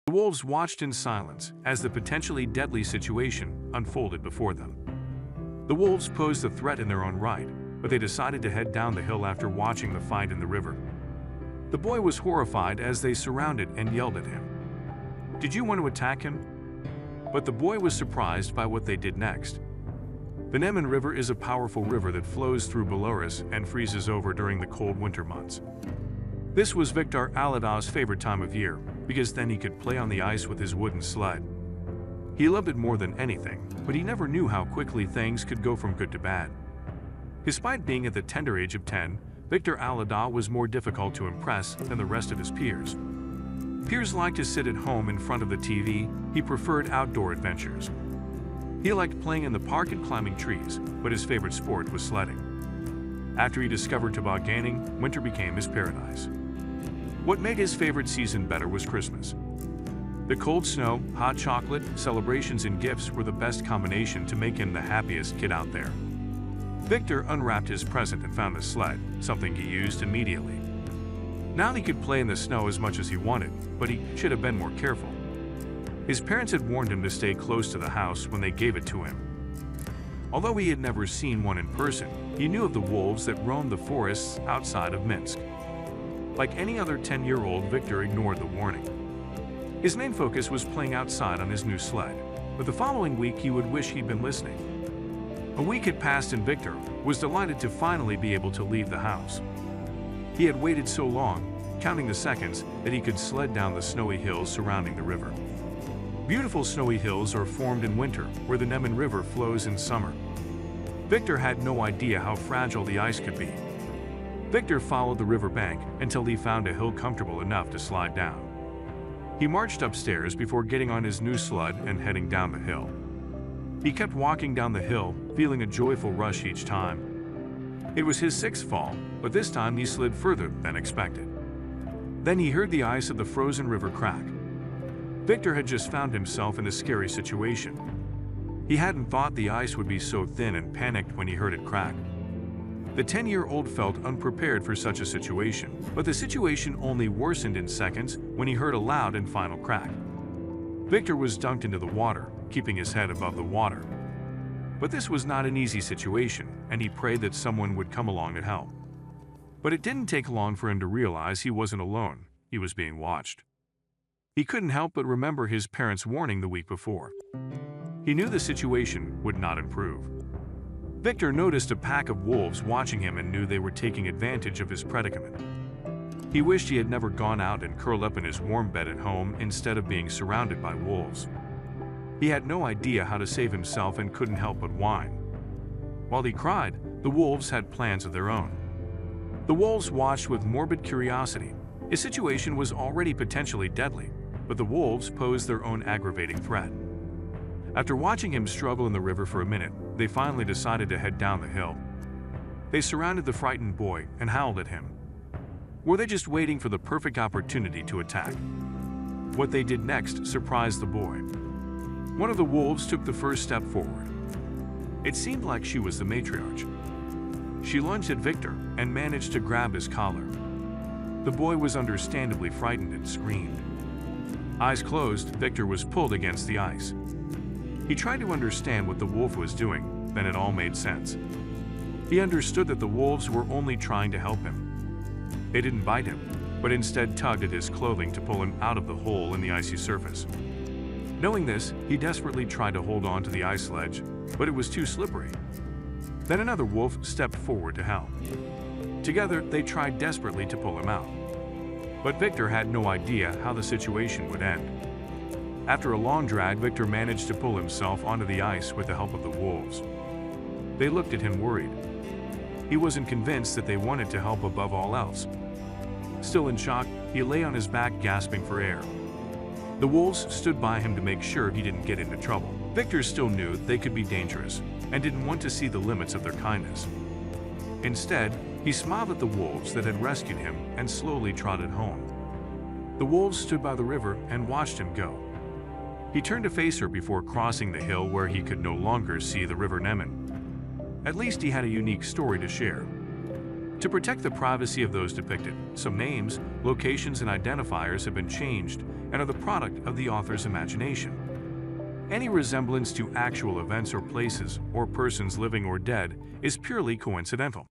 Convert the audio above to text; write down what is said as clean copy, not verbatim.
The wolves watched in silence as the potentially deadly situation unfolded before them. The wolves posed a threat in their own right, but they decided to head down the hill after watching the fight in the river. The boy was horrified as they surrounded and yelled at him. "Did you want to attack him?" But the boy was surprised by what they did next. The Neman River is a powerful river that flows through Belarus and freezes over during the cold winter months. This was Viktor Aladah's favorite time of year, because then he could play on the ice with his wooden sled. He loved it more than anything, but he never knew how quickly things could go from good to bad. Despite being at the tender age of 10, Viktor Aladah was more difficult to impress than the rest of his peers. Peers liked to sit at home in front of the TV. He preferred outdoor adventures. He liked playing in the park and climbing trees, but his favorite sport was sledding. After he discovered tobogganing, winter became his paradise. What made his favorite season better was Christmas. The cold snow, hot chocolate, celebrations and gifts were the best combination to make him the happiest kid out there. Viktor unwrapped his present and found the sled, something he used immediately. Now he could play in the snow as much as he wanted, but he should have been more careful. His parents had warned him to stay close to the house when they gave it to him. Although he had never seen one in person, he knew of the wolves that roamed the forests outside of Minsk. Like any other 10-year-old, Viktor ignored the warning. His main focus was playing outside on his new sled, but the following week he would wish he'd been listening. A week had passed and Viktor was delighted to finally be able to leave the house. He had waited so long, counting the seconds, that he could sled down the snowy hills surrounding the river. Beautiful snowy hills are formed in winter, where the Neman River flows in summer. Viktor had no idea how fragile the ice could be. Viktor followed the river bank until he found a hill comfortable enough to slide down. He marched upstairs before getting on his new sled and heading down the hill. He kept walking down the hill, feeling a joyful rush each time. It was his sixth fall, but this time he slid further than expected. Then he heard the ice of the frozen river crack. Viktor had just found himself in a scary situation. He hadn't thought the ice would be so thin and panicked when he heard it crack. The 10-year-old felt unprepared for such a situation, but the situation only worsened in seconds when he heard a loud and final crack. Viktor was dunked into the water, keeping his head above the water. But this was not an easy situation, and he prayed that someone would come along and help. But it didn't take long for him to realize he wasn't alone. He was being watched. He couldn't help but remember his parents' warning the week before. He knew the situation would not improve. Viktor noticed a pack of wolves watching him and knew they were taking advantage of his predicament. He wished he had never gone out and curled up in his warm bed at home instead of being surrounded by wolves. He had no idea how to save himself and couldn't help but whine. While he cried, the wolves had plans of their own. The wolves watched with morbid curiosity. His situation was already potentially deadly, but the wolves posed their own aggravating threat. After watching him struggle in the river for a minute, they finally decided to head down the hill. They surrounded the frightened boy and howled at him. Were they just waiting for the perfect opportunity to attack? What they did next surprised the boy. One of the wolves took the first step forward. It seemed like she was the matriarch. She lunged at Viktor and managed to grab his collar. The boy was understandably frightened and screamed. Eyes closed, Viktor was pulled against the ice. He tried to understand what the wolf was doing, then it all made sense. He understood that the wolves were only trying to help him. They didn't bite him, but instead tugged at his clothing to pull him out of the hole in the icy surface. Knowing this, he desperately tried to hold on to the ice ledge, but it was too slippery. Then another wolf stepped forward to help. Together, they tried desperately to pull him out. But Viktor had no idea how the situation would end. After a long drag, Viktor managed to pull himself onto the ice with the help of the wolves. They looked at him worried. He wasn't convinced that they wanted to help above all else. Still in shock, he lay on his back gasping for air. The wolves stood by him to make sure he didn't get into trouble. Viktor still knew they could be dangerous and didn't want to see the limits of their kindness. Instead, he smiled at the wolves that had rescued him and slowly trotted home. The wolves stood by the river and watched him go. He turned to face her before crossing the hill where he could no longer see the River Neman. At least he had a unique story to share. To protect the privacy of those depicted, some names locations and identifiers have been changed and are the product of the author's imagination. Any resemblance to actual events or places or persons living or dead is purely coincidental.